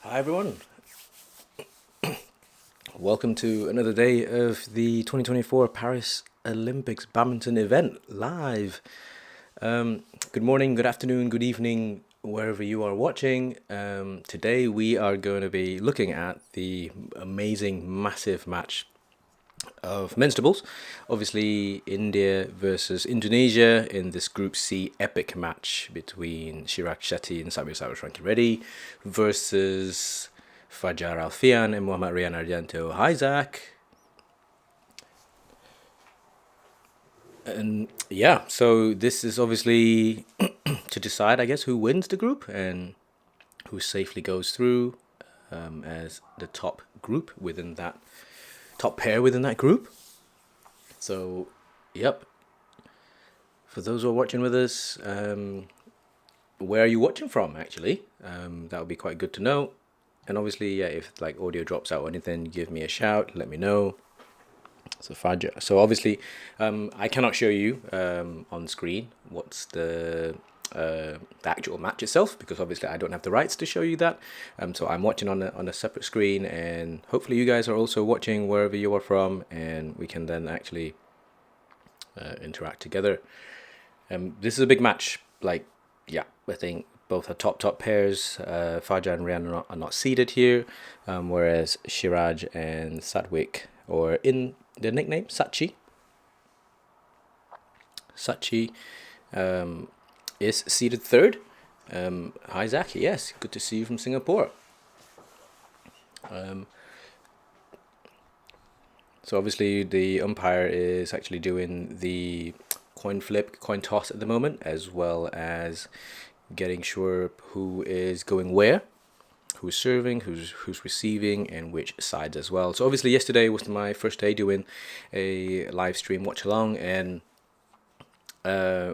Hi everyone, welcome to another day of the 2024 Paris Olympics Badminton Event live. Good morning, good afternoon, good evening, wherever you are watching. Today we are going to be looking at the amazing, massive match of men's doubles. Obviously, India versus Indonesia in this Group C epic match between Shetty and Rankireddy versus Fajar Alfian and Rian Ardianto. Hi, Zach. And yeah, so this is obviously to decide, I guess, who wins the group and who safely goes through as the top group within that top pair within that group. So, yep. For those who are watching with us, where are you watching from? Actually, that would be quite good to know. And obviously, yeah, if like audio drops out or anything, give me a shout. Let me know. So Fajar. So obviously, I cannot show you on screen what's the actual match itself because obviously I don't have the rights to show you that. So I'm watching on a separate screen, and hopefully you guys are also watching wherever you are from, and we can then actually interact together. This is a big match. Like, yeah, I think both are top pairs. Fajar and Rian are not seeded here, whereas Shiraj and Sadwick, or in the nickname Sachi, is seeded third. Hi Zach, yes, good to see you from Singapore. So obviously the umpire is actually doing the coin toss at the moment, as well as getting sure who is going where, who's serving, who's receiving, and which sides as well. So obviously yesterday was my first day doing a live stream watch along, and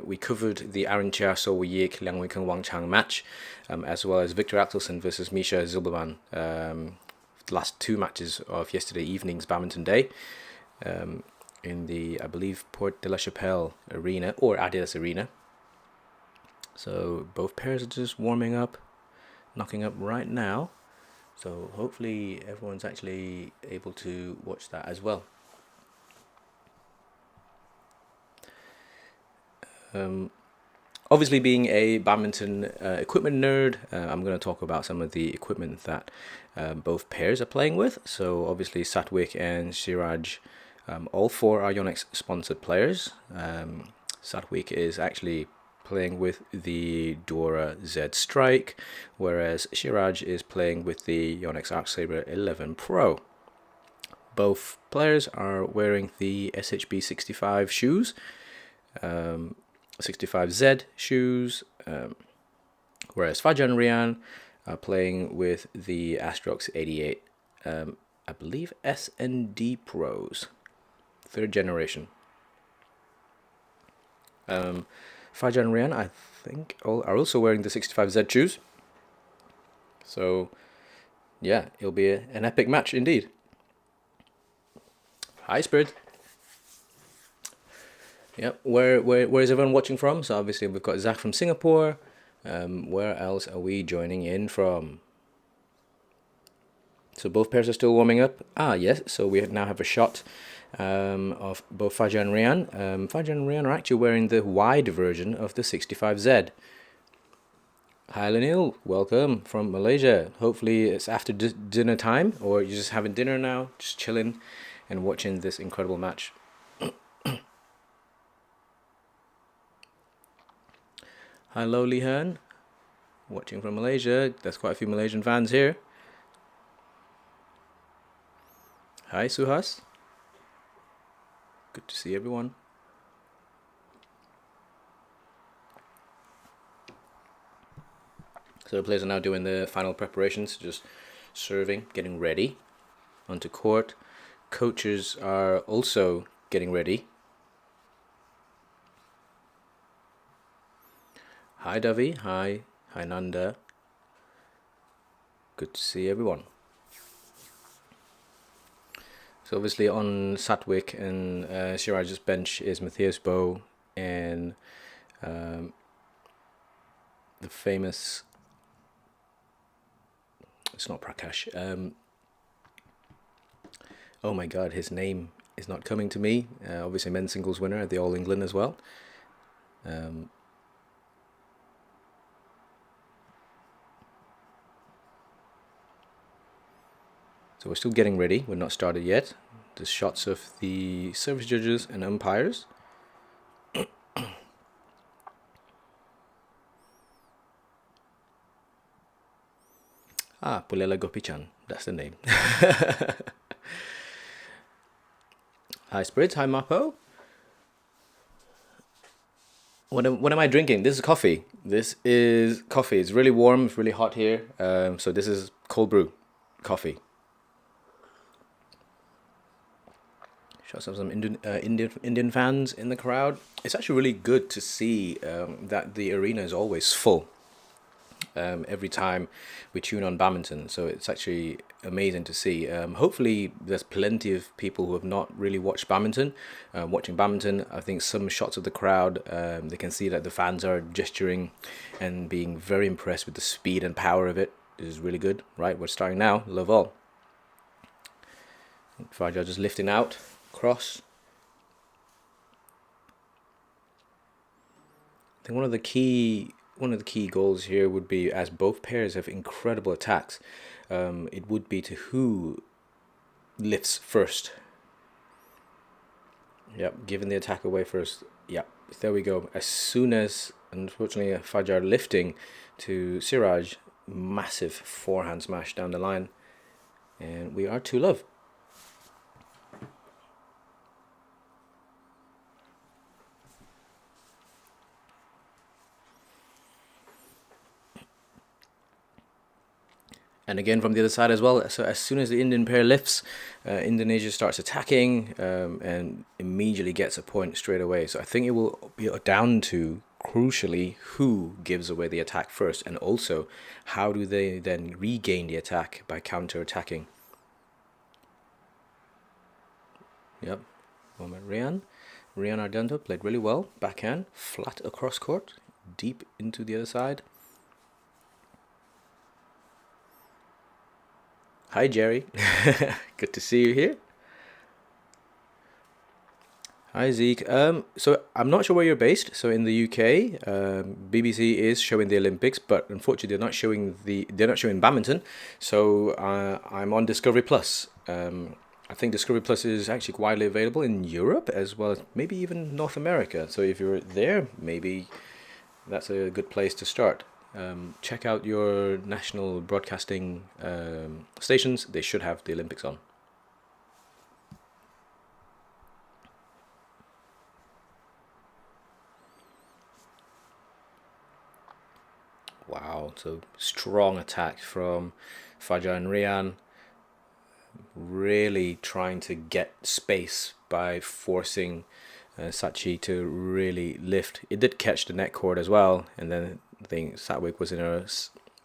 we covered the Ardianto Yik Liang Weikeng Wang Chang match, as well as Victor Axelsen versus Misha Zilberman. The last two matches of yesterday evening's badminton day, in the, I believe, Port de la Chapelle arena or Adidas arena. So both pairs are just warming up, knocking up right now. So hopefully everyone's actually able to watch that as well. Obviously, being a badminton equipment nerd, I'm going to talk about some of the equipment that both pairs are playing with. So obviously Satwik and Siraj, all four are Yonex sponsored players. Satwik is actually playing with the Dora Z Strike, whereas Siraj is playing with the Yonex Arc Saber 11 Pro. Both players are wearing the SHB 65 shoes. 65Z shoes, whereas Fajar and Rian are playing with the Astrox 88, I believe S&D Pros, third generation. Fajar and Rian, I think, are also wearing the 65Z shoes. So, yeah, it'll be an epic match indeed. Hi, Spirit. Yep. Where is everyone watching from? So obviously we've got Zach from Singapore. Where else are we joining in from? So both pairs are still warming up. Yes. So we now have a shot of both Fajar and Rian. Fajar and Rian are actually wearing the wide version of the 65Z. Hi Lanil, welcome from Malaysia. Hopefully it's after dinner time, or you're just having dinner now, just chilling and watching this incredible match. Hello, Lihan, watching from Malaysia. There's quite a few Malaysian fans here. Hi, Suhas. Good to see everyone. So the players are now doing the final preparations, just serving, getting ready onto court. Coaches are also getting ready. Hi Davi, hi Nanda. Good to see everyone. So obviously on Satwik and Siraj's bench is Matthias Bow and the famous it's not Prakash. Oh my God, his name is not coming to me. Obviously, men's singles winner at the All England as well. So we're still getting ready. We're not started yet. The shots of the service judges and umpires. Pulela Gopichan. That's the name. Hi, Spritz. Hi, Mapo. What am I drinking? This is coffee. This is coffee. It's really warm. It's really hot here. So this is cold brew coffee. Shots of some Indian fans in the crowd. It's actually really good to see that the arena is always full every time we tune on badminton. So it's actually amazing to see. Hopefully there's plenty of people who have not really watched badminton. Watching badminton, I think some shots of the crowd, they can see that the fans are gesturing and being very impressed with the speed and power of it. It is really good. Right, we're starting now. Love all. Fajar just lifting out. Cross. I think one of the key goals here would be, as both pairs have incredible attacks, it would be to who lifts first. Yep, giving the attack away first. Yep, there we go. As soon as, unfortunately, Fajar lifting to Siraj, massive forehand smash down the line, and we are 2-love. And again from the other side as well. So as soon as the Indian pair lifts, Indonesia starts attacking and immediately gets a point straight away. So I think it will be down to, crucially, who gives away the attack first, and also how do they then regain the attack by counter-attacking. Yep, moment. Rian Ardianto played really well. Backhand, flat across court, deep into the other side. Hi, Jerry. Good to see you here. Hi, Zeke. So I'm not sure where you're based. So in the UK, BBC is showing the Olympics, but unfortunately they're not showing badminton. So I'm on Discovery Plus. I think Discovery Plus is actually widely available in Europe as well as maybe even North America. So if you're there, maybe that's a good place to start. Check out your national broadcasting stations. They should have the Olympics on. Wow, so strong attack from Fajar and Rian. Really trying to get space by forcing Sachi to really lift. It did catch the net cord as well, and then I think Satwik was in a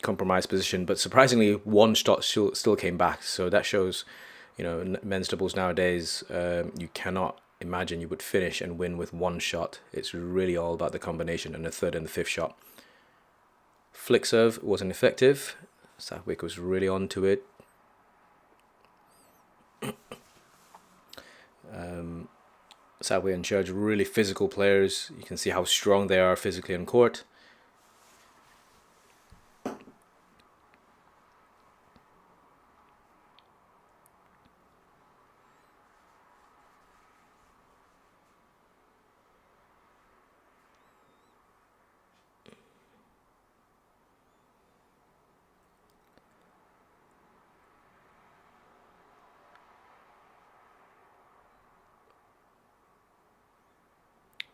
compromised position, but surprisingly one shot still came back. So that shows, men's doubles nowadays, you cannot imagine you would finish and win with one shot. It's really all about the combination and the third and the fifth shot. Flick serve wasn't effective. Satwik was really onto it. Satwik and Church, really physical players. You can see how strong they are physically on court.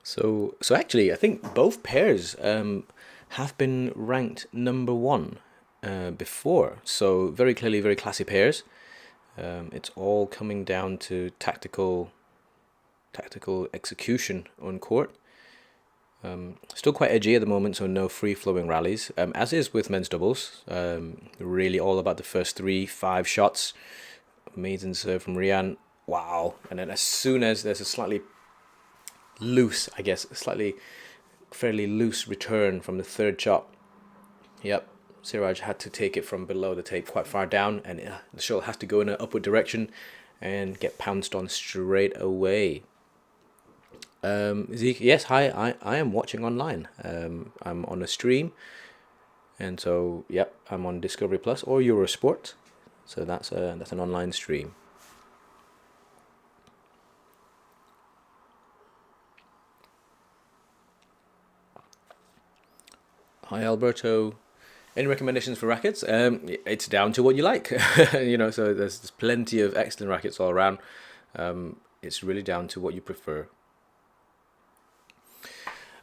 So actually, I think both pairs have been ranked number one before. So very clearly, very classy pairs. It's all coming down to tactical execution on court. Still quite edgy at the moment, so no free-flowing rallies. As is with men's doubles. Really all about the first 3-5 shots. Amazing serve from Rian. Wow. And then as soon as there's a slightly loose, fairly loose return from the third shot. Yep, Siraj had to take it from below the tape quite far down, and the shuttle has to go in an upward direction and get pounced on straight away. Zeke, yes, hi, I am watching online. I'm on a stream, and so yep, I'm on Discovery Plus or Eurosport, so that's an online stream. Hi Alberto. Any recommendations for rackets? It's down to what you like, So there's plenty of excellent rackets all around. It's really down to what you prefer.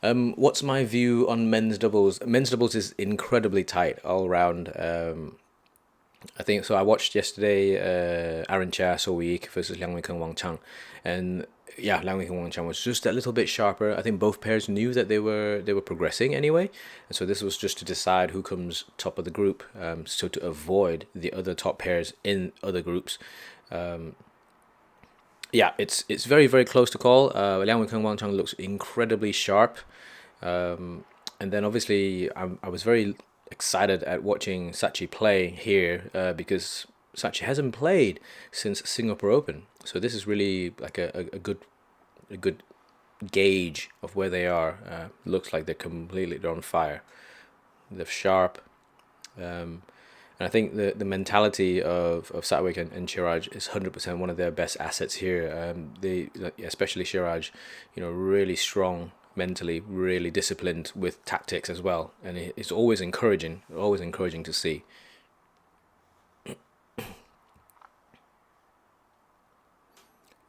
What's my view on men's doubles? Men's doubles is incredibly tight all around. I think so. I watched yesterday Aaron Chia So Week versus Liang Weikeng Wang Chang, and yeah, Liang Weikeng Wang Chang was just a little bit sharper. I think both pairs knew that they were progressing anyway, and so this was just to decide who comes top of the group. So to avoid the other top pairs in other groups. Yeah, it's very very close to call. Liang Weikeng Wang Chang looks incredibly sharp, and then obviously I was very excited at watching Sachi play here because Sachi hasn't played since Singapore Open, so this is really like a good gauge of where they are. Looks like they're on fire. They're sharp, and I think the mentality of Satwik and Shiraj is 100% one of their best assets here. They, especially Shiraj, really strong mentally, really disciplined with tactics as well, and it's always encouraging to see.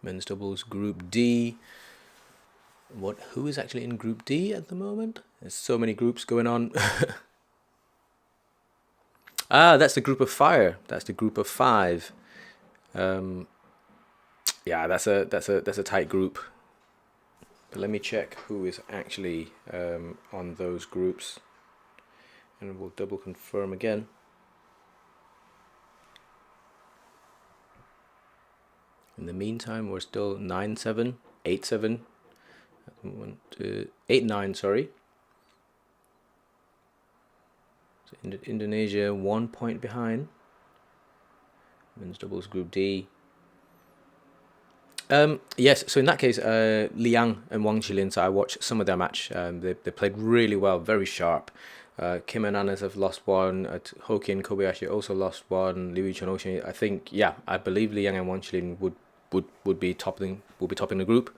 Men's doubles Group D. Who is actually in Group D at the moment? There's so many groups going on. That's the group of fire. That's the group of 5. Yeah, that's a tight group. But let me check who is actually on those groups, and we'll double confirm again. In the meantime, we're still 9-7, 8-7, 8-9. Sorry. So Indonesia 1 point behind. Men's doubles Group D. Yes, so in that case, Liang and Wang Qilin, so I watched some of their match. They played really well, very sharp. Kim and Anas have lost one. Hoki and Kobayashi also lost one. Liu Yichun Ocean, I think, yeah, I believe Liang and Wang Qilin would be topping the group,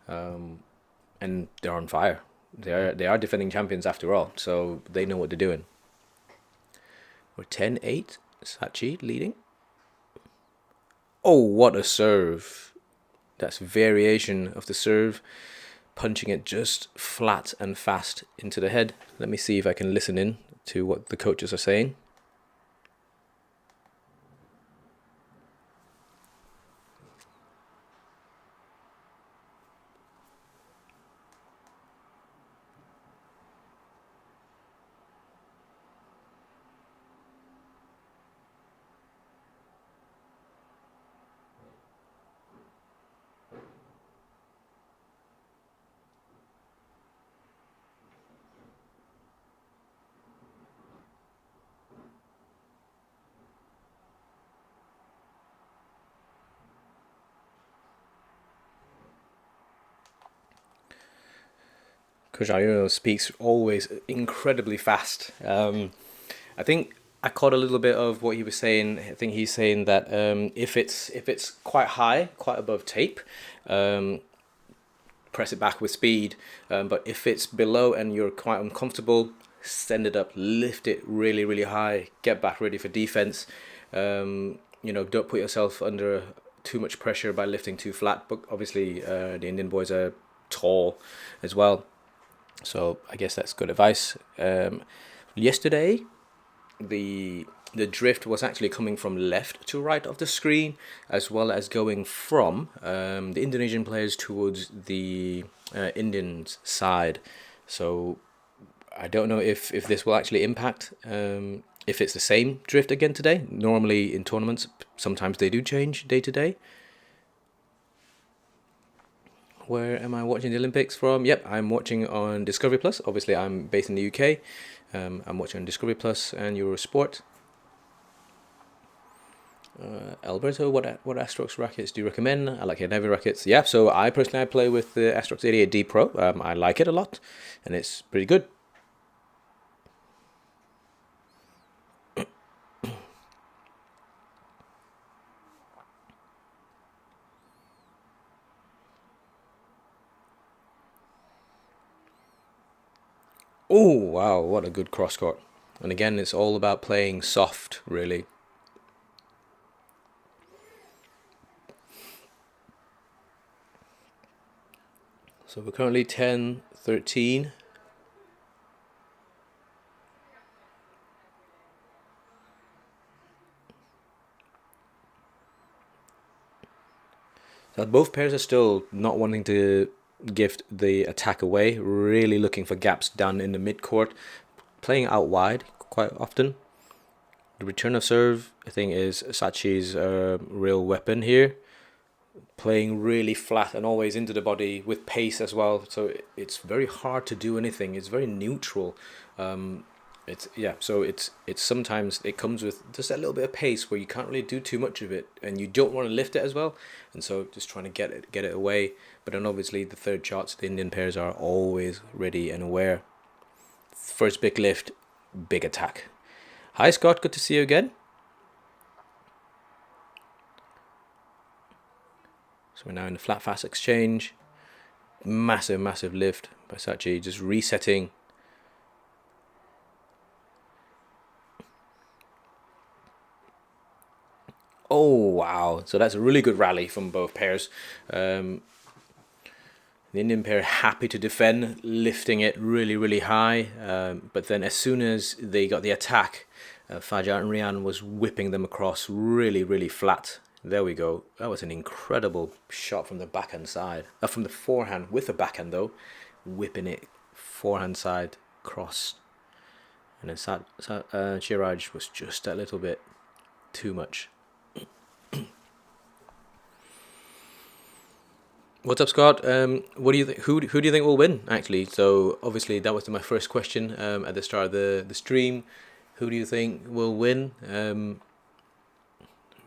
and they're on fire. They are defending champions after all, so they know what they're doing. We're 10-8, Sachi leading. Oh, what a serve! That's variation of the serve, punching it just flat and fast into the head. Let me see if I can listen in to what the coaches are saying. Coach speaks always incredibly fast. I think I caught a little bit of what he was saying. I think he's saying that if it's quite high, quite above tape, press it back with speed. But if it's below and you're quite uncomfortable, send it up, lift it really, really high, get back ready for defense. Don't put yourself under too much pressure by lifting too flat. But obviously, the Indian boys are tall as well. So I guess that's good advice. Yesterday, the drift was actually coming from left to right of the screen, as well as going from the Indonesian players towards the Indians side. So I don't know if this will actually impact, if it's the same drift again today. Normally in tournaments, sometimes they do change day to day. Where am I watching the Olympics from? Yep, I'm watching on Discovery Plus. Obviously, I'm based in the UK. I'm watching on Discovery Plus and Eurosport. Alberto, what Astrox rackets do you recommend? I like heavy rackets. Yeah, so I personally play with the Astrox 88D Pro. I like it a lot, and it's pretty good. Oh wow, what a good cross court! And again, it's all about playing soft, really. So we're currently 10-13. So both pairs are still not wanting to gift the attack away, really looking for gaps down in the mid-court, playing out wide quite often. The return of serve, I think, is Sachi's real weapon here. Playing really flat and always into the body with pace as well, so it's very hard to do anything. It's very neutral. So it's sometimes it comes with just a little bit of pace where you can't really do too much of it, and you don't want to lift it as well, and so just trying to get it away. But then obviously the third shots, the Indian pairs are always ready and aware. First big lift, big attack. Hi Scott, good to see you again. So we're now in the flat fast exchange. Massive lift by Sachi, just resetting. Oh wow, so that's a really good rally from both pairs. The Indian pair happy to defend, lifting it really high, but then as soon as they got the attack, Fajar and Rian was whipping them across really flat. There we go. That was an incredible shot from the backhand side. From the forehand with the backhand though. Whipping it forehand side cross. And then Shiraj was just a little bit too much. What's up, Scott? What do you think? Who do you think will win? Actually, so obviously that was my first question at the start of the stream. Who do you think will win?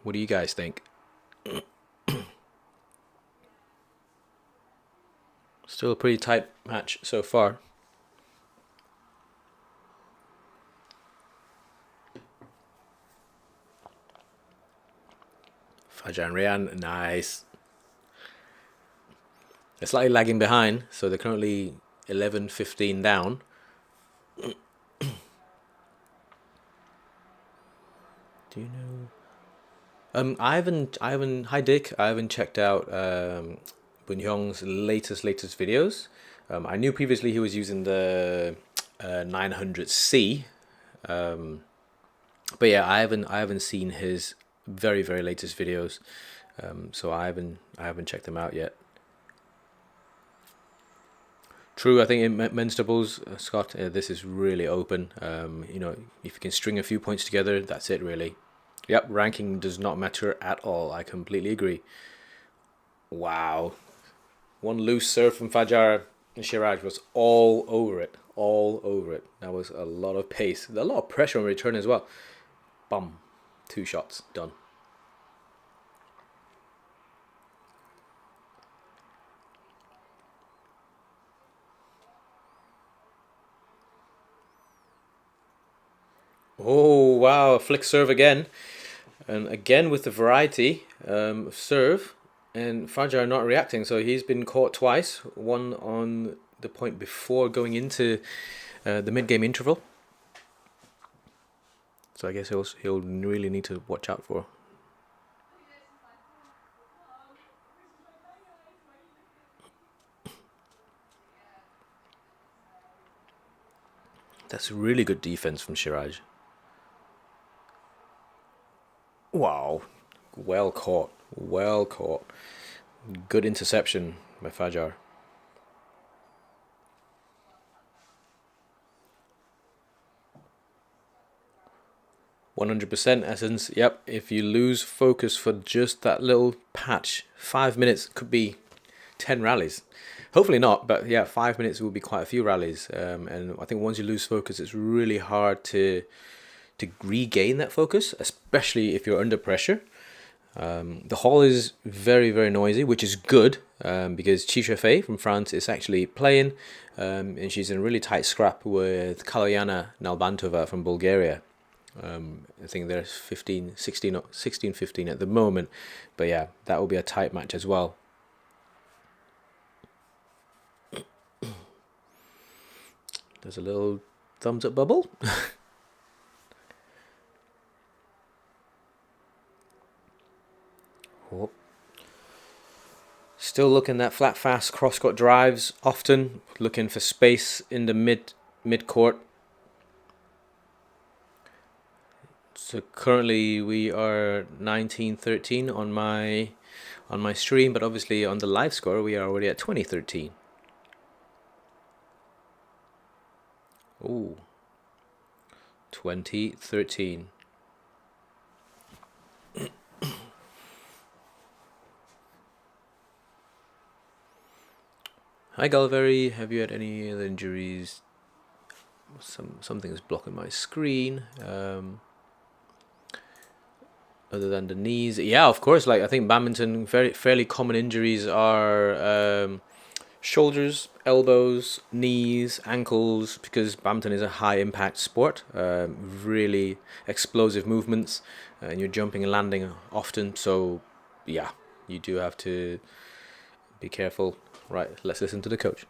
What do you guys think? Still a pretty tight match so far. Fajar and Rian, nice. They're slightly lagging behind, so they're currently 11-15 down. Do you know? I haven't. Hi Dick. I haven't checked out Bun Hyung's latest videos. I knew previously he was using the 900C, but yeah, I haven't seen his very latest videos, so I haven't checked them out yet. True, I think in men's doubles, Scott, this is really open. You know, if you can string a few points together, that's it really. Yep, ranking does not matter at all. I completely agree. Wow. One loose serve from Fajar and Shiraj was all over it. All over it. That was a lot of pace. A lot of pressure on return as well. Bum. 2 shots. Done. Oh, wow. Flick serve again. And again with the variety of serve, and Fajar not reacting, so he's been caught twice. One on the point before going into the mid-game interval. So I guess he'll really need to watch out for. That's really good defense from Shiraj. Wow. Well caught. Well caught. Good interception by Fajar. %, Essence. Yep, if you lose focus for just that little patch, 5 minutes could be 10 rallies. Hopefully not, but yeah, 5 minutes will be quite a few rallies. And I think once you lose focus, it's really hard to regain that focus, especially if you're under pressure. The hall is very, very noisy, which is good because Chisha Fei from France is actually playing, and she's in a really tight scrap with Kalyana Nalbantova from Bulgaria. I think there's 15, 16, 16, 15 at the moment, but yeah, that will be a tight match as well. There's a little thumbs up bubble. Oh. Still looking at flat fast cross court drives, often looking for space in the mid court. So currently we are 19-13 on my stream, but obviously on the live score we are already at 20-13. Ooh. 20-13. Hi Galveri, have you had any other injuries? Something is blocking my screen. Other than the knees, yeah, of course. Like I think badminton, fairly common injuries are shoulders, elbows, knees, ankles, because badminton is a high impact sport. Really explosive movements, and you're jumping and landing often. So, yeah, you do have to be careful. Right, let's listen to the coach.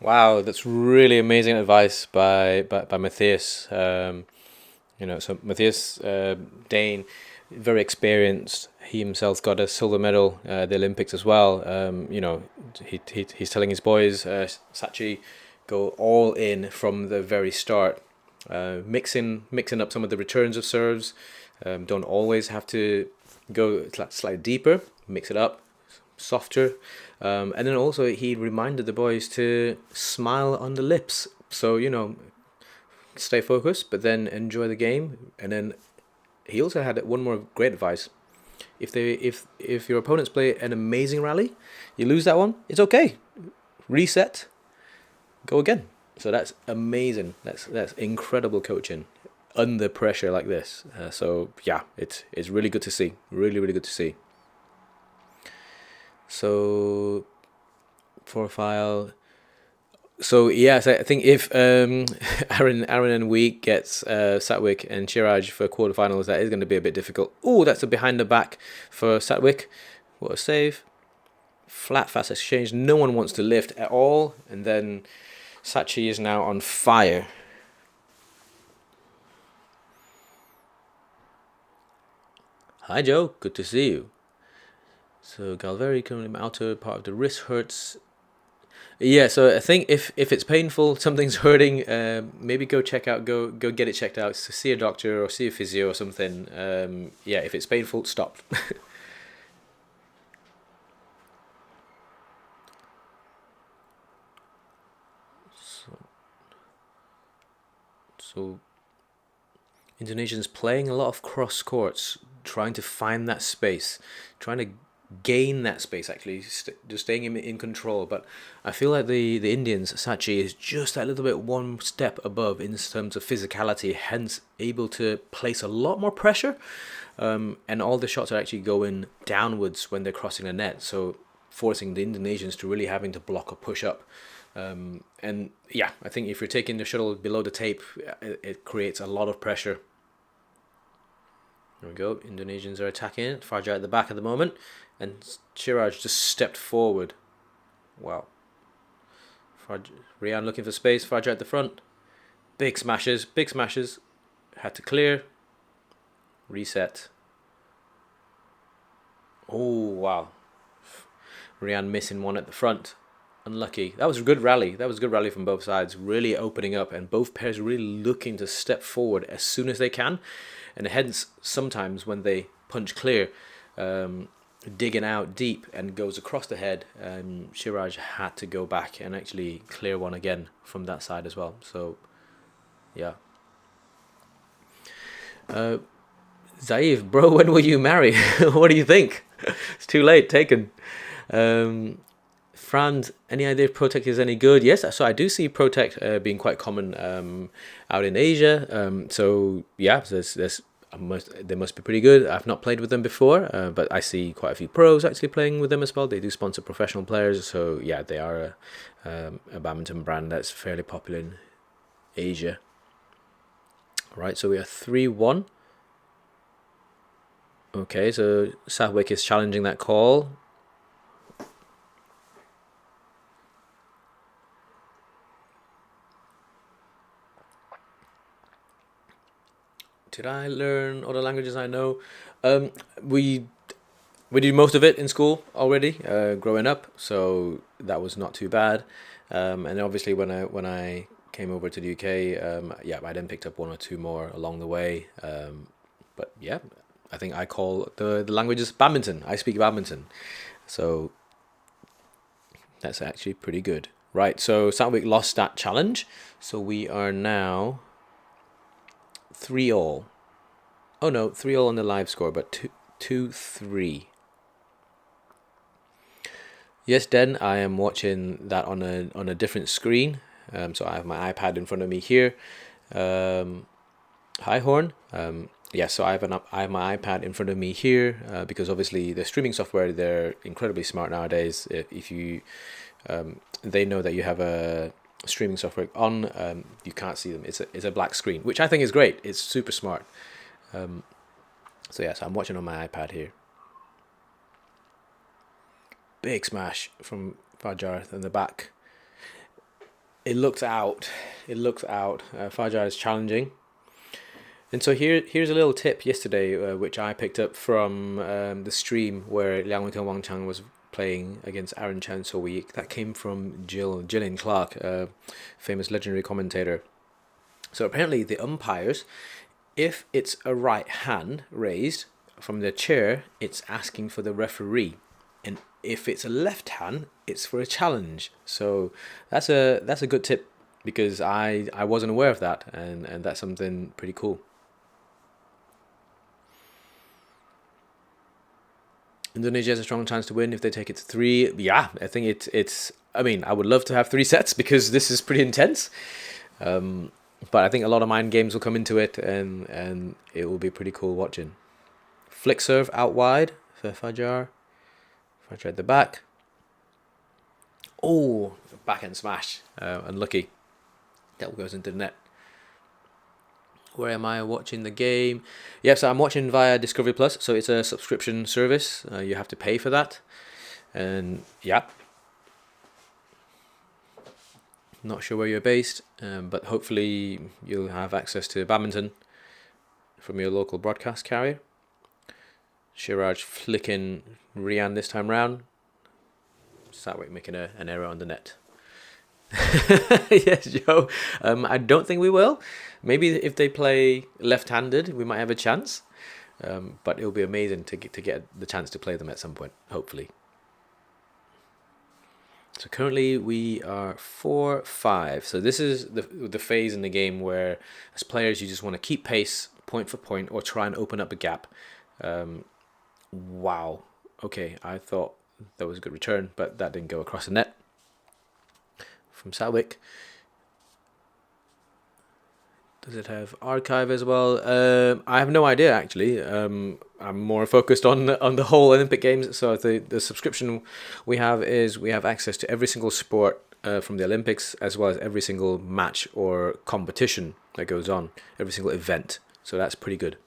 Wow, that's really amazing advice by Matthias. So Matthias Dane, very experienced. He himself got a silver medal at the Olympics as well. He's telling his boys, Sachi, go all in from the very start. Mixing up some of the returns of serves. Don't always have to go slightly deeper. Mix it up, softer. And then also he reminded the boys to smile on the lips. So, stay focused, but then enjoy the game. And then he also had one more great advice. If your opponents play an amazing rally, you lose that one, it's okay. Reset, go again. So that's amazing. That's incredible coaching under pressure like this. So yeah, it's really good to see. Really, really good to see. So profile. So yes, I think if Aaron and Week gets Satwik and Chiraj for quarterfinals, that is going to be a bit difficult. Oh, that's a behind the back for Satwik. What a save! Flat fast exchange. No one wants to lift at all, and then Sachi is now on fire. Hi Joe, good to see you. So Galveri currently my outer part of the wrist hurts. Yeah, so I think if it's painful, something's hurting, maybe go get it checked out. So see a doctor or see a physio or something. Yeah, if it's painful, stop. So Indonesians playing a lot of cross courts, trying to find that space, trying to gain that space, actually, just staying in control. But I feel like the Indians, Sachi, is just a little bit one step above in terms of physicality, hence able to place a lot more pressure. And all the shots are actually going downwards when they're crossing the net, so forcing the Indonesians to really having to block or push up. And yeah, I think if you're taking the shuttle below the tape, it creates a lot of pressure. There we go. Indonesians are attacking it. Fajar at the back at the moment, and Shiraj just stepped forward. Wow. Rian looking for space. Fajar at the front. Big smashes. Big smashes. Had to clear. Reset. Oh wow. Rian missing one at the front. Unlucky. That was a good rally. That was a good rally from both sides. Really opening up, and both pairs really looking to step forward as soon as they can. And hence, sometimes when they punch clear, digging out deep and goes across the head, Shiraj had to go back and actually clear one again from that side as well. So, yeah. Zaif, bro, when will you marry? What do you think? It's too late, taken. Franz, any idea if Protect is any good? Yes, so I do see Protect being quite common out in Asia. So yeah, they must be pretty good. I've not played with them before, but I see quite a few pros actually playing with them as well. They do sponsor professional players, so yeah, they are a badminton brand that's fairly popular in Asia. Right, so we are 3-1. Okay, so Southwick is challenging that call. Did I learn all the languages I know? We did most of it in school already, growing up, so that was not too bad. And obviously when I came over to the UK, yeah, I then picked up one or two more along the way. But yeah, I think I call the languages badminton. I speak badminton, so that's actually pretty good. Right, so Southwick lost that challenge, so we are now 3-all. Oh no, 3-all on the live score, but 2-3. Yes, Den, I am watching that on a different screen. So I have my iPad in front of me here. Hi Horn. Yeah, so I have my iPad in front of me here because obviously the streaming software, they're incredibly smart nowadays. If you they know that you have a streaming software on, you can't see them. It's a black screen, which I think is great. It's super smart. So yeah, so I'm watching on my iPad here. Big smash from Fajar in the back. It looks out. It looks out. Fajar is challenging. And so here's a little tip yesterday, which I picked up from the stream where Liang Weiteng Wang Chang was playing against Aaron Chan So Week. That came from Gillian Clark, famous legendary commentator. So apparently the umpires, if it's a right hand raised from the chair, it's asking for the referee. And if it's a left hand, it's for a challenge. So that's a good tip because I wasn't aware of that, and that's something pretty cool. Indonesia has a strong chance to win if they take it to 3. Yeah, I think it's. I mean, I would love to have 3 sets because this is pretty intense. But I think a lot of mind games will come into it, and it will be pretty cool watching. Flick serve out wide for Fajar. Fajar at the back. Oh, backhand smash. Unlucky. That goes into the net. Where am I watching the game? Yeah, so I'm watching via Discovery Plus. So it's a subscription service. You have to pay for that. And yeah. Not sure where you're based, but hopefully you'll have access to badminton from your local broadcast carrier. Shiraj flicking Rian this time round. Southwick making an error on the net. Yes, Joe. I don't think we will. Maybe if they play left-handed, we might have a chance. But it'll be amazing to get the chance to play them at some point, hopefully. So currently we are 4-5. So this is the phase in the game where, as players, you just want to keep pace, point for point, or try and open up a gap. Wow. Okay, I thought that was a good return, but that didn't go across the net from Southwick. Does it have archive as well? I have no idea actually. I'm more focused on the whole Olympic Games. So the subscription we have is we have access to every single sport from the Olympics, as well as every single match or competition that goes on, every single event. So that's pretty good.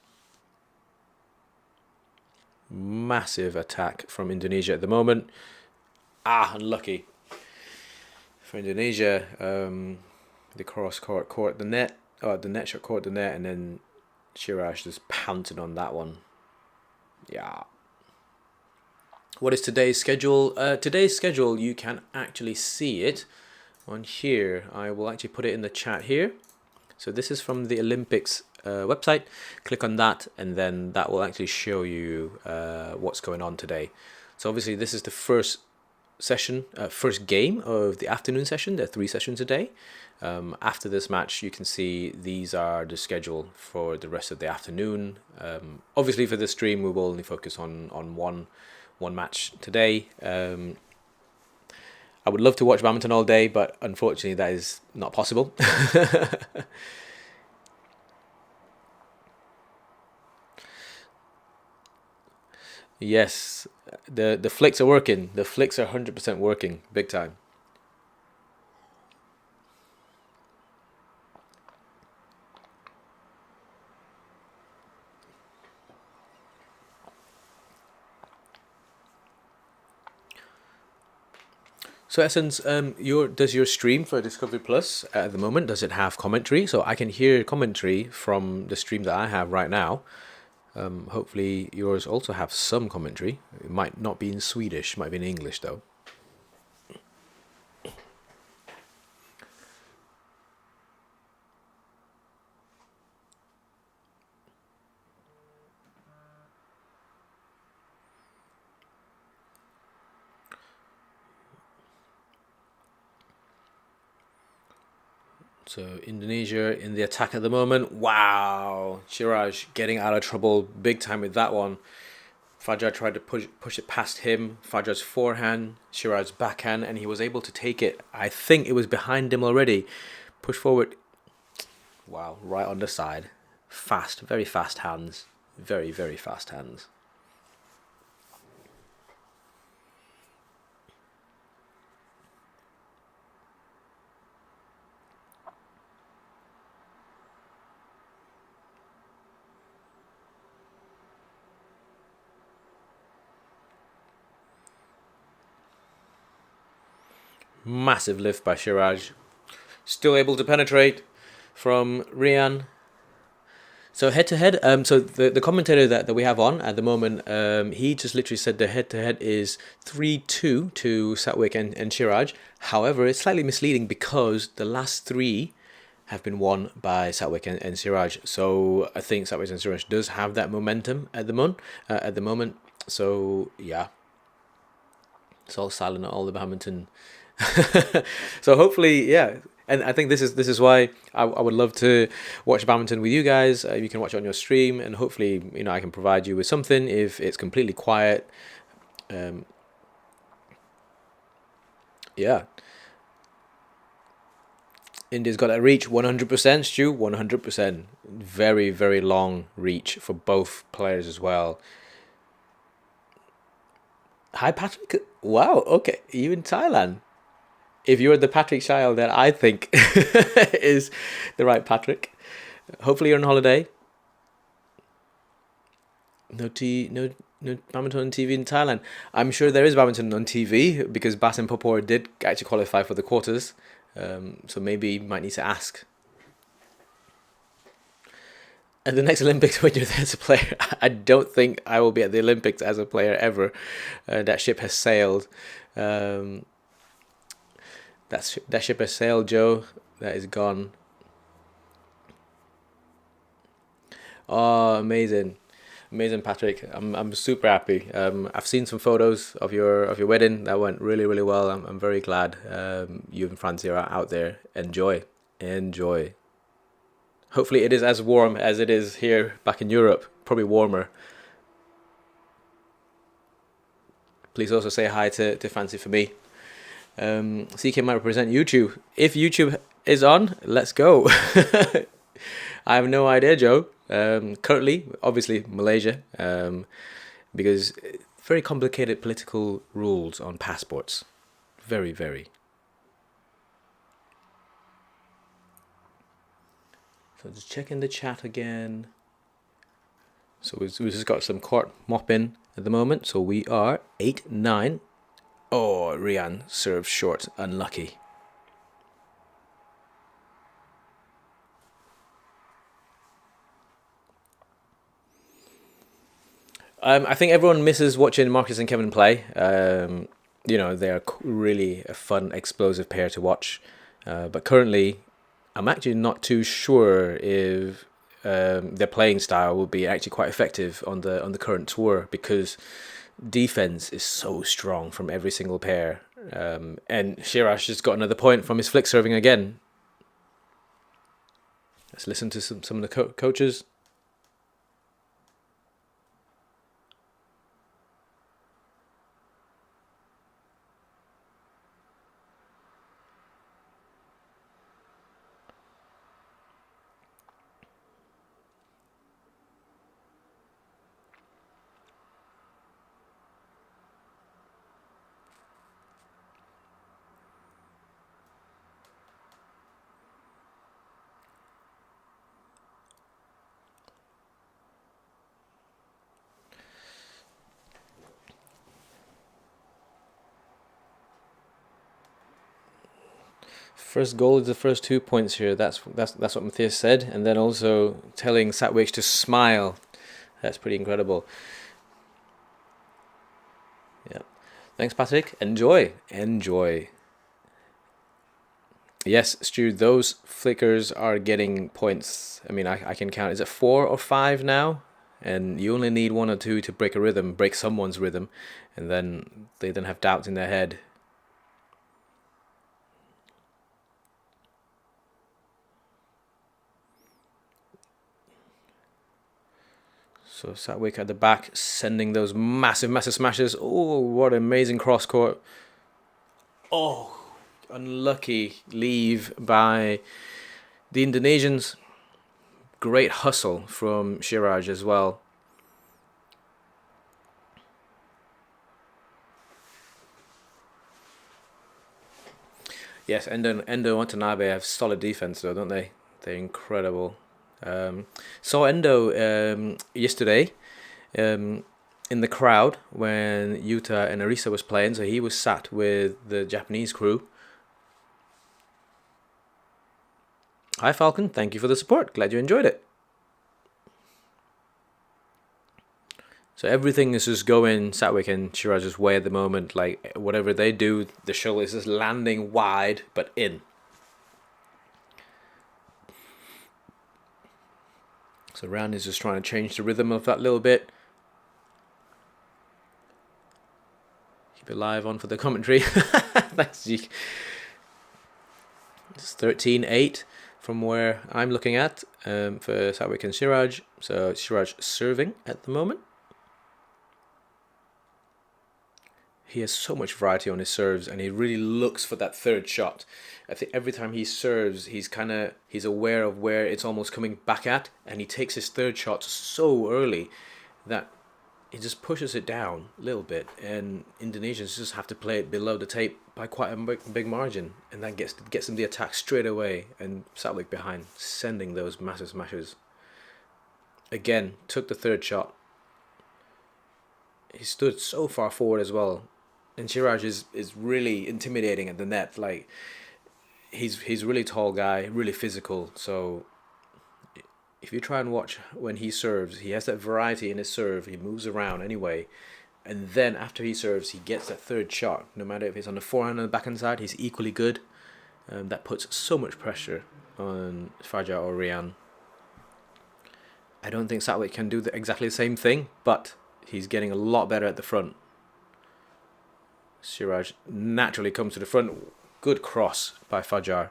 Massive attack from Indonesia at the moment. Unlucky for Indonesia. The cross court caught the net. The net shot caught the net, and then Shiraj just pounced on that one. Yeah. What is today's schedule? Today's schedule, you can actually see it on here. I will actually put it in the chat here. So this is from the Olympics website. Click on that, and then that will actually show you what's going on today. So obviously this is the first session, first game of the afternoon session. There are 3 sessions a day. After this match, you can see these are the schedule for the rest of the afternoon. Obviously for this stream, we will only focus on one match today. I would love to watch badminton all day, but unfortunately that is not possible. Yes, the flicks are working. The flicks are 100% working, big time. So Essence, does your stream for Discovery Plus at the moment, does it have commentary? So I can hear commentary from the stream that I have right now. Hopefully yours also have some commentary. It might not be in Swedish, it might be in English though. So Indonesia in the attack at the moment. Wow, Shiraj getting out of trouble big time with that one. Fajar tried to push it past him. Fajar's forehand, Shiraj's backhand, and he was able to take it. I think it was behind him already. Push forward. Wow, right on the side. Fast, very fast hands. Very, very fast hands. Massive lift by Shiraj. Still able to penetrate from Rian. So head to head, so the commentator that we have on at the moment, he just literally said the head to head is 3-2 to Satwik and Shiraj. However, it's slightly misleading because the last 3 have been won by Satwik and Siraj. So I think Satwik and Siraj does have that momentum at the moment. So yeah, it's all silent at all the badminton. So hopefully, yeah. And I think this is why I would love to watch badminton with you guys. You can watch it on your stream, and hopefully, I can provide you with something if it's completely quiet. Yeah. India's got a reach 100%, Stu, 100%. Very, very long reach for both players as well. Hi, Patrick. Wow, okay. You in Thailand? If you're the Patrick child that I think is the right Patrick, hopefully you're on holiday. No badminton on TV in Thailand. I'm sure there is badminton on TV because Bas and Popor did actually qualify for the quarters. So maybe you might need to ask. At the next Olympics, when you're there as a player, I don't think I will be at the Olympics as a player ever. That ship has sailed. That ship has sailed, Joe. That is gone. Oh, amazing. Amazing, Patrick. I'm super happy. I've seen some photos of your wedding. That went really, really well. I'm very glad you and Francie are out there. Enjoy. Enjoy. Hopefully it is as warm as it is here back in Europe. Probably warmer. Please also say hi to Fancy for me. CK might represent YouTube. If YouTube is on, let's go. I have no idea, Joe. Currently, obviously, Malaysia, because very complicated political rules on passports. Very, very. So just checking the chat again. So we've just got some court mopping at the moment. So we are 8-9. Oh, Rian serves short. Unlucky. I think everyone misses watching Marcus and Kevin play. They're really a fun, explosive pair to watch. But currently, I'm actually not too sure if their playing style will be actually quite effective on the current tour, because defense is so strong from every single pair. And Shiraj just got another point from his flick serving again. Let's listen to some of the coaches. First goal is the first 2 points here. That's what Matthias said, and then also telling Satwich to smile. That's pretty incredible. Yeah. Thanks, Patrick. Enjoy. Yes, Stu, those flickers are getting points. I mean, I can count. Is it 4 or 5 now? And you only need 1 or 2 to break someone's rhythm, and then they then have doubts in their head. So Satwich at the back, sending those massive smashes. Oh, what an amazing cross court. Oh, unlucky leave by the Indonesians. Great hustle from Shiraj as well. Yes, Endo and Watanabe have solid defense though, don't they? They're incredible. Saw Endo yesterday in the crowd when Yuta and Arisa was playing, so he was sat with the Japanese crew. Hi Falcon, thank you for the support. Glad you enjoyed it. So everything is just going Satwich and Shiraj's way at the moment. Like whatever they do, the shuttle is just landing wide but in. So Rankireddy is just trying to change the rhythm of that little bit. Keep it live on for the commentary. Thanks, Zeke. It's 13-8 from where I'm looking at for Satwich and Shiraj. So Shiraj serving at the moment. He has so much variety on his serves, and he really looks for that third shot. I think every time he serves, he's aware of where it's almost coming back at, and he takes his third shot so early that he just pushes it down a little bit, and Indonesians just have to play it below the tape by quite a big margin, and that gets them the attack straight away, and Satwich behind, sending those massive smashes. Again, took the third shot. He stood so far forward as well. And Shiraj is really intimidating at the net. Like he's really tall guy, really physical. So if you try and watch when he serves, he has that variety in his serve. He moves around anyway, and then after he serves, he gets that third shot. No matter if it's on the forehand or the backhand side, he's equally good. That puts so much pressure on Fajar or Rian. I don't think Satwich can do exactly the same thing, but he's getting a lot better at the front. Shiraj naturally comes to the front. Good cross by Fajar.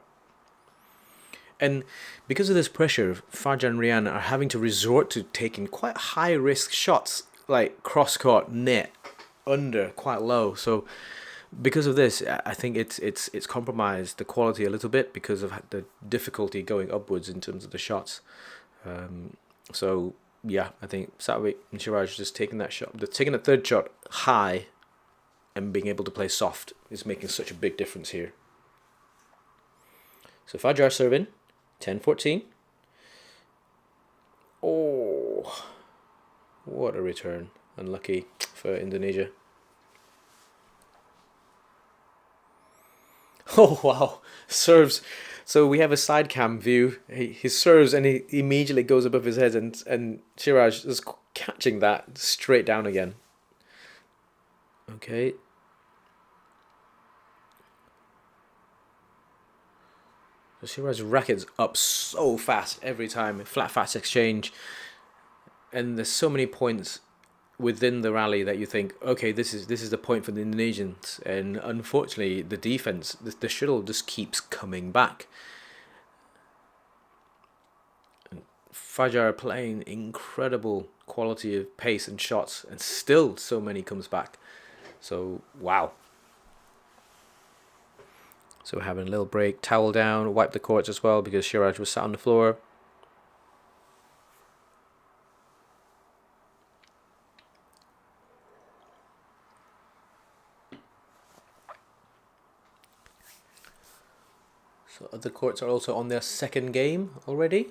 And because of this pressure, Fajar and Rian are having to resort to taking quite high-risk shots, like cross-court net. under quite low. So because of this, I think it's compromised the quality a little bit because of the difficulty going upwards in terms of the shots. So yeah, I think Satwik and Shiraj just taking that shot, taking the third shot high, and being able to play soft is making such a big difference here. So Fajar serving, 10-14. Oh, what a return! Unlucky for Indonesia. Oh wow, serves. So we have a side cam view. He serves and he immediately goes above his head, and Shiraj is catching that straight down again. Okay. So Shiraj's racket's up so fast every time, flat fast exchange, and there's so many points within the rally that you think, okay, this is the point for the Indonesians, and unfortunately the defense, the shuttle just keeps coming back. And Fajar playing incredible quality of pace and shots, and still so many comes back. So wow. So we're having a little break, towel down, wipe the courts as well because Shiraj was sat on the floor. So other courts are also on their second game already.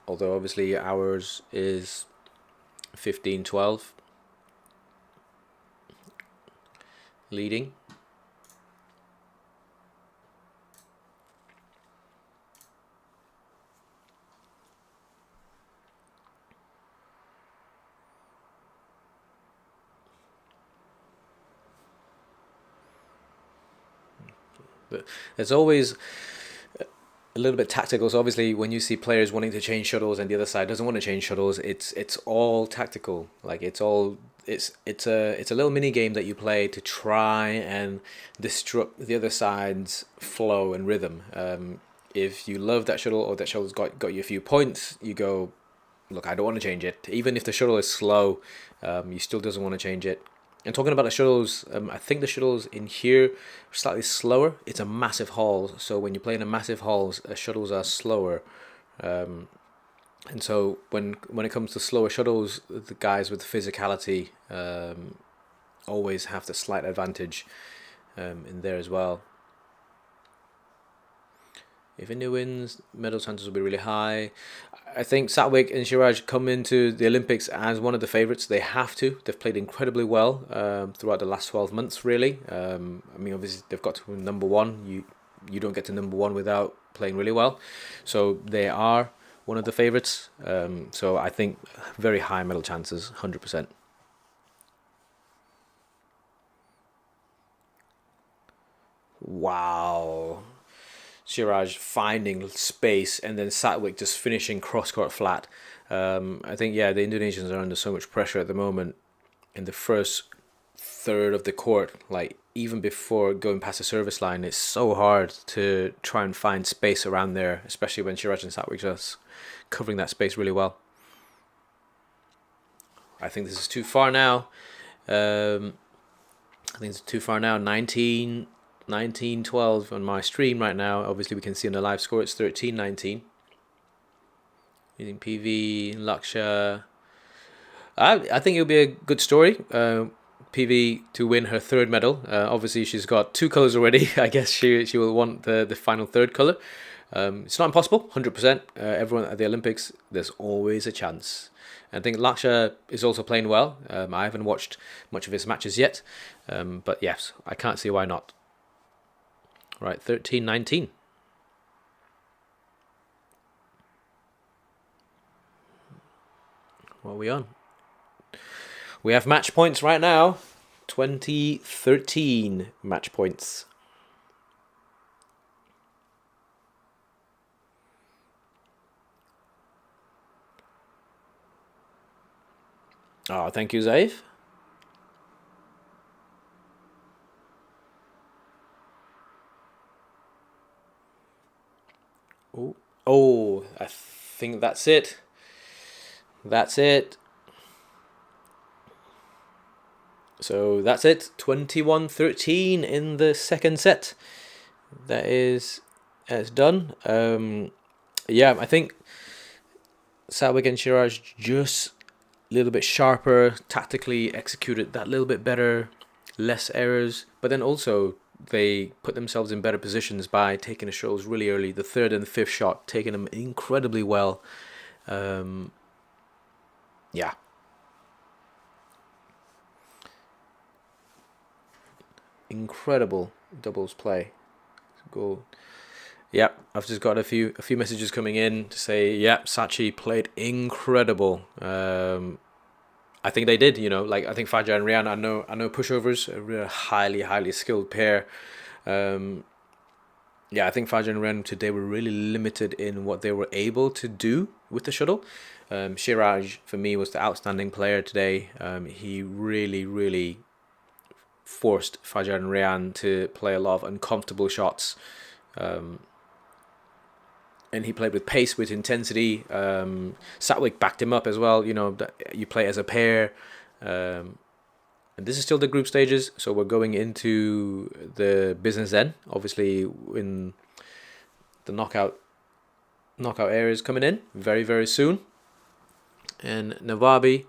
Although obviously ours is 15-12 leading. But there's always a little bit tactical. So obviously, when you see players wanting to change shuttles and the other side doesn't want to change shuttles, it's all tactical. Like it's a little mini game that you play to try and disrupt the other side's flow and rhythm. If you love that shuttle or that shuttle's got you a few points, you go, look, I don't want to change it. Even if the shuttle is slow, you still doesn't want to change it. And talking about the shuttles, I think the shuttles in here are slightly slower. It's a massive hall, so when you play in a massive halls, shuttles are slower. And so when it comes to slower shuttles, the guys with physicality always have the slight advantage in there as well. If India wins, medal chances will be really high. I think Satwik and Shiraj come into the Olympics as one of the favourites. They have to. They've played incredibly well throughout the last 12 months, really. I mean, obviously, they've got to number one. You don't get to number one without playing really well. So they are one of the favourites. So I think very high medal chances, 100%. Wow. Shiraj finding space and then Satwik just finishing cross-court flat. I think, yeah, the Indonesians are under so much pressure at the moment in the first third of the court. Like, even before going past the service line, it's so hard to try and find space around there, especially when Shiraj and Satwik just covering that space really well. I think this is too far now. I think it's too far now. 19-12 on my stream right now. Obviously, we can see on the live score it's 13-19. Using PV, Laksha. I think it'll be a good story. PV to win her third medal. Obviously, she's got two colours already. I guess she will want the final third colour. It's not impossible, 100%. Everyone at the Olympics, there's always a chance. I think Laksha is also playing well. I haven't watched much of his matches yet. But yes, I can't see why not. Right, 13-19. What are we on? We have match points right now. 2013 match points. Oh, thank you, Zaif. Oh, I think that's it. That's it. So that's it. 21-13 in the second set. That is, it's done. Yeah, I think Satwick and Shiraj just a little bit sharper, tactically executed that little bit better, less errors, but then also they put themselves in better positions by taking the shots really early. The third and the fifth shot, taking them incredibly well. Yeah. Incredible doubles play. Goal. Yep, I've just got a few messages coming in to say, yep, Sachi played incredible. I think they did, like I think Fajar and Rian, I know pushovers, a highly skilled pair. Yeah, I think Fajar and Rian today were really limited in what they were able to do with the shuttle. Shiraj, for me, was the outstanding player today. He really forced Fajar and Rian to play a lot of uncomfortable shots. And he played with pace, with intensity. Satwick backed him up as well. You play as a pair. And this is still the group stages, so we're going into the business then. Obviously, in the knockout areas coming in very soon. And Nawabi,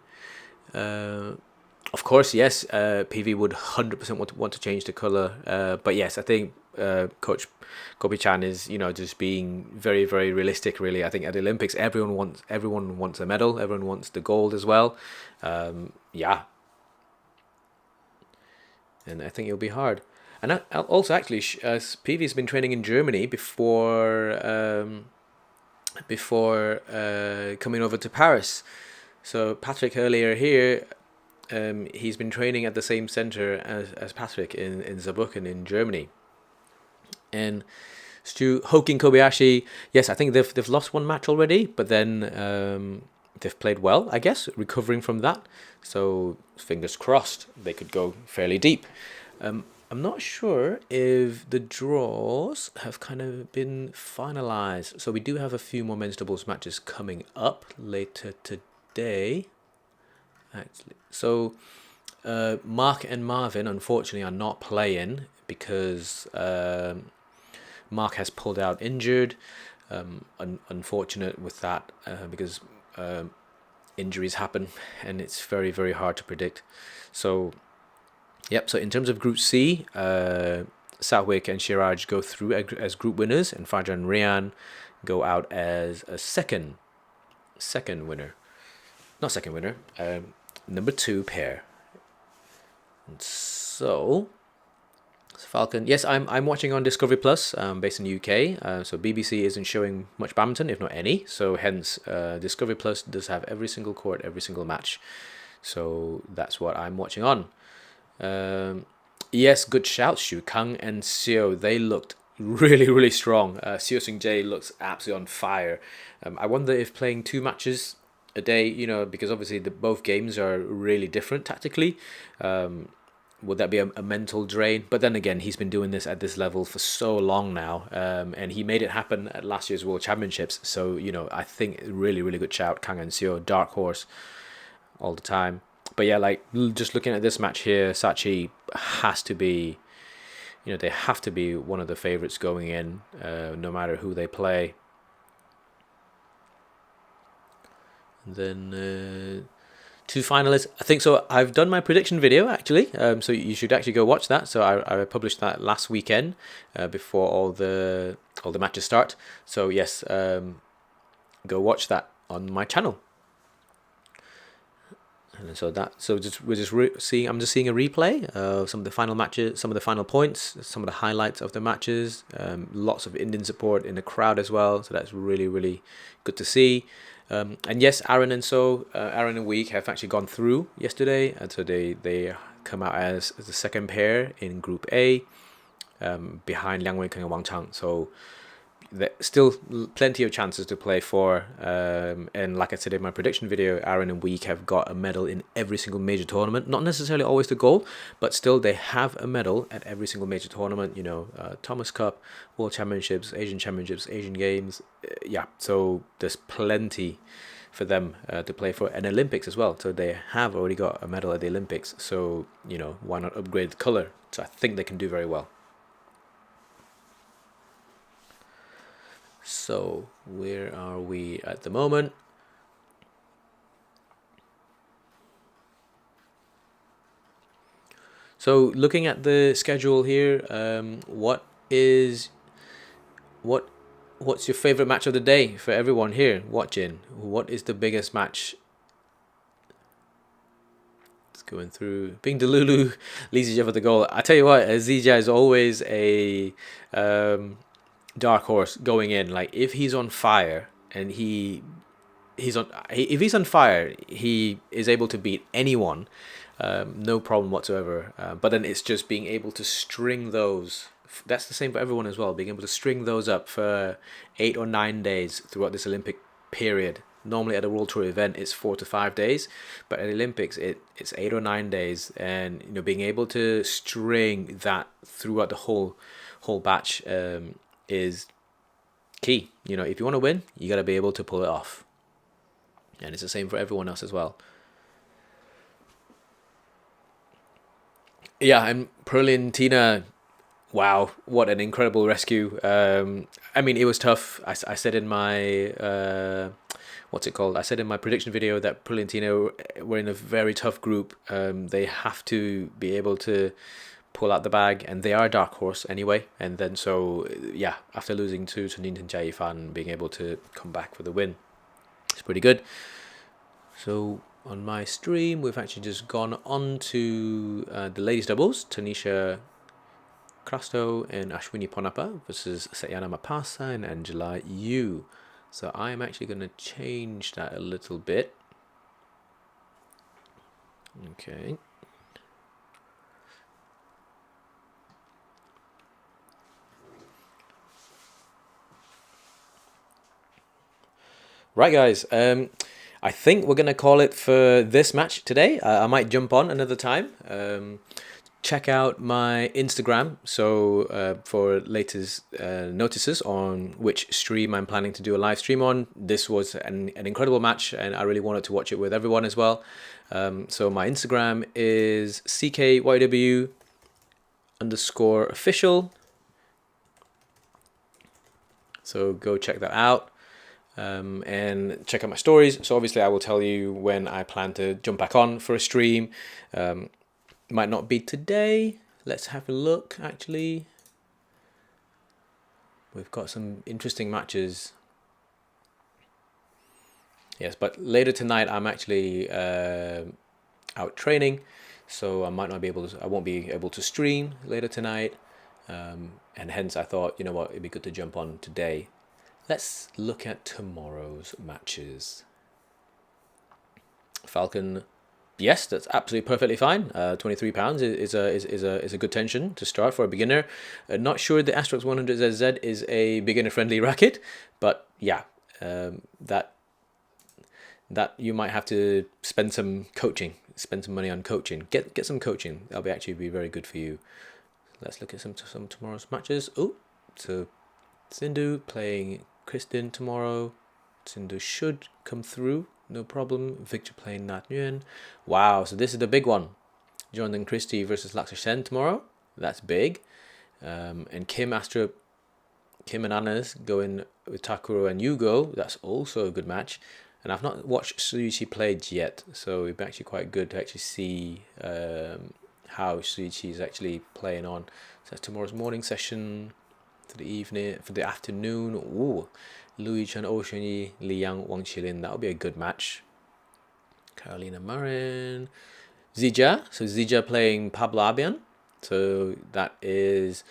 of course, yes, PV would 100% want to change the color. But yes, I think Coach Gopi-chan is just being very realistic. Really, I think at the Olympics, everyone wants a medal. Everyone wants the gold as well. Yeah, and I think it'll be hard. And also, actually, PV's been training in Germany before coming over to Paris. So Patrick earlier here, he's been training at the same center as Patrick in Saarbrücken in Germany. And Stu Hokin Kobayashi, yes, I think they've lost one match already, but then they've played well, I guess, recovering from that. So fingers crossed, they could go fairly deep. I'm not sure if the draws have kind of been finalized. So we do have a few more men's doubles matches coming up later today, actually. So Mark and Marvin, unfortunately, are not playing because Mark has pulled out injured. Unfortunate with that because injuries happen and it's very hard to predict. So yep, so in terms of Group C, Satwick and Shiraj go through as group winners, and Fajar and Rian go out as a second winner. Not second winner, number 2 pair. And so Falcon, yes, I'm watching on Discovery Plus, based in the UK. So BBC isn't showing much badminton, if not any. So hence, Discovery Plus does have every single court, every single match. So that's what I'm watching on. Yes, good shout, Shu Kang and Seo. They looked really strong. Seo Sung Jae looks absolutely on fire. I wonder if playing 2 matches a day, because obviously both games are really different tactically. Would that be a mental drain? But then again, he's been doing this at this level for so long now, and he made it happen at last year's World Championships. So I think really good shout, Kang and Seo, dark horse all the time. But yeah, like just looking at this match here, Sachi has to be, they have to be one of the favorites going in, no matter who they play. And then 2 finalists, I think. So I've done my prediction video actually, so you should actually go watch that. So I published that last weekend before all the matches start. So yes, go watch that on my channel. And so we're just seeing. I'm just seeing a replay of some of the final matches, some of the final points, some of the highlights of the matches. Lots of Indian support in the crowd as well, so that's really good to see. And yes, Aaron and Week have actually gone through yesterday, and so they come out as the second pair in Group A, behind Liang Weikeng and Wang Chang. So there's still plenty of chances to play for. And like I said in my prediction video, Aaron and Week have got a medal in every single major tournament. Not necessarily always the goal, but still they have a medal at every single major tournament. Thomas Cup, World Championships, Asian Games. Yeah, so there's plenty for them to play for an Olympics as well. So they have already got a medal at the Olympics. So, you know, why not upgrade the color? So I think they can do very well. So where are we at the moment? So looking at the schedule here, what's your favorite match of the day for everyone here watching? What is the biggest match? It's going through. Being Delulu leads Zija for the goal. I tell you what, Zija is always a dark horse going in. Like if he's on fire and if he's on fire, he is able to beat anyone. No problem whatsoever. But then it's just being able to string those. That's the same for everyone as well. Being able to string those up for 8 or 9 days throughout this Olympic period. Normally at a World Tour event, it's 4 to 5 days, but at the Olympics, it's 8 or 9 days, and you know being able to string that throughout the whole batch is key. You know, if you want to win, you got to be able to pull it off, and it's the same for everyone else as well. Yeah, and Perlintina, wow, what an incredible rescue. I mean, it was tough. I said in my, what's it called? I said in my prediction video that Perlintina were in a very tough group. They have to be able to pull out the bag, and they are a dark horse anyway. And then so, yeah, after losing to Sunin and Jaifan, being able to come back for the win, it's pretty good. So on my stream, we've actually just gone on to the ladies doubles. Tanisha Krasto and Ashwini Ponappa versus Satyana Mapasa and Angela Yu. So I am actually going to change that a little bit. Okay. Right, guys. I think we're going to call it for this match today. I might jump on another time. Check out my Instagram for latest notices on which stream I'm planning to do a live stream on. This was an incredible match, and I really wanted to watch it with everyone as well. So my Instagram is CKYW_official. So go check that out. And check out my stories. So obviously I will tell you when I plan to jump back on for a stream. Might not be today. Let's have a look. Actually, we've got some interesting matches. Yes, but later tonight I'm actually out training, so I might not be able to. I won't be able to stream later tonight, and hence I thought, you know what, it'd be good to jump on today. Let's look at tomorrow's matches. Falcon, yes, that's absolutely perfectly fine. 23 pounds is a good tension to start for a beginner. Not sure the Astrox 100ZZ is a beginner friendly racket, but yeah, that you might have to spend some money on coaching. Get some coaching. That'll actually be very good for you. Let's look at some tomorrow's matches. Oh, so Sindhu playing Kristen tomorrow. Sindhu should come through, no problem. Victor playing Nat Nguyen. Wow, so this is the big one. Jonathan Christie versus Laksa Sen tomorrow. That's big. And Kim and Anna's going with Takuro and Yugo. That's also a good match. And I've not watched Suichi played yet, so it'd be actually quite good to actually see how Suichi is actually playing on. So that's tomorrow's morning session. For the afternoon, ooh, Louis Chen Oceani, Liang Wang Qilin, that'll be a good match. Carolina Marin, Zija, so Zija playing Pablo Abian, so that is,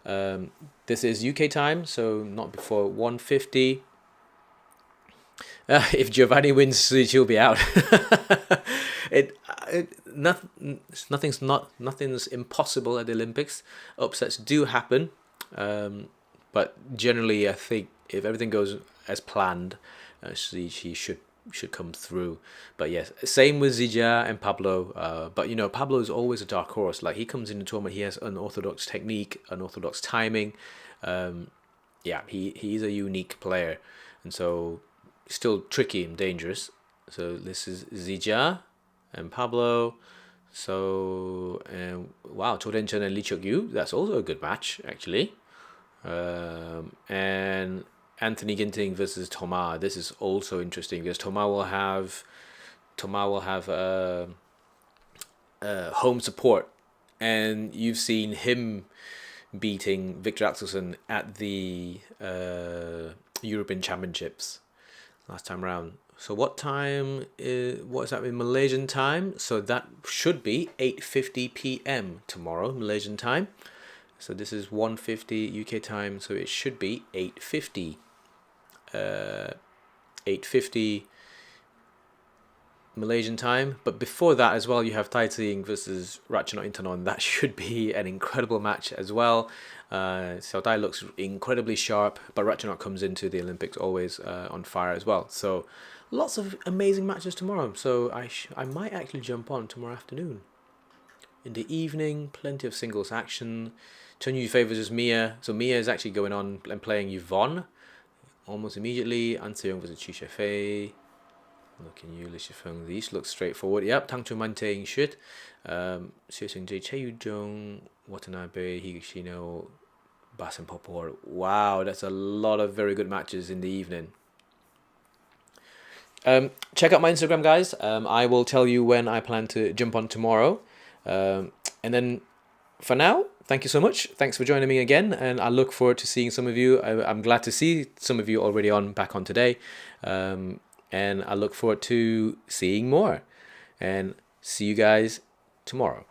this is UK time, so not before 1:50. If Giovanni wins, Suichi will be out. Nothing's impossible at the Olympics. Upsets do happen. But generally, I think if everything goes as planned, she should come through. But yes, same with Zija and Pablo. But you know, Pablo is always a dark horse. Like he comes into the tournament, he has unorthodox technique, unorthodox timing. Yeah, he's a unique player, and so still tricky and dangerous. So this is Zijia and Pablo. So wow, Cho Den Chen and Lee Chuk Yu. That's also a good match actually. And Anthony Ginting versus Thomas. This is also interesting because Thomas will have home support, and you've seen him beating Victor Axelsen at the European Championships last time around. So what is that in Malaysian time? So that should be 8:50 p.m. tomorrow Malaysian time. So this is 1:50 UK time, so it should be 8:50 Malaysian time. But before that as well, you have Tai Tsing versus Ratchanok Intanon. That should be an incredible match as well. Xiao Tai looks incredibly sharp, but Ratchanok comes into the Olympics always on fire as well. So lots of amazing matches tomorrow. So I might actually jump on tomorrow afternoon. In the evening, plenty of singles action. Chen Yu Fei versus Mia. So Mia is actually going on and playing Yvonne almost immediately. An Se-young versus Chi Shefei. Looking you, Li Shifeng. These look straightforward. Yep, Tang Chu Man Tae Shit. Xue Xing Ji, Che Yu Jung, Watanabe, Higashino, Basen Popor. Wow, that's a lot of very good matches in the evening. Check out my Instagram, guys. I will tell you when I plan to jump on tomorrow. And then for now, thank you so much. Thanks for joining me again, and I look forward to seeing some of you. I'm glad to see some of you already back on today. And I look forward to seeing more. And see you guys tomorrow.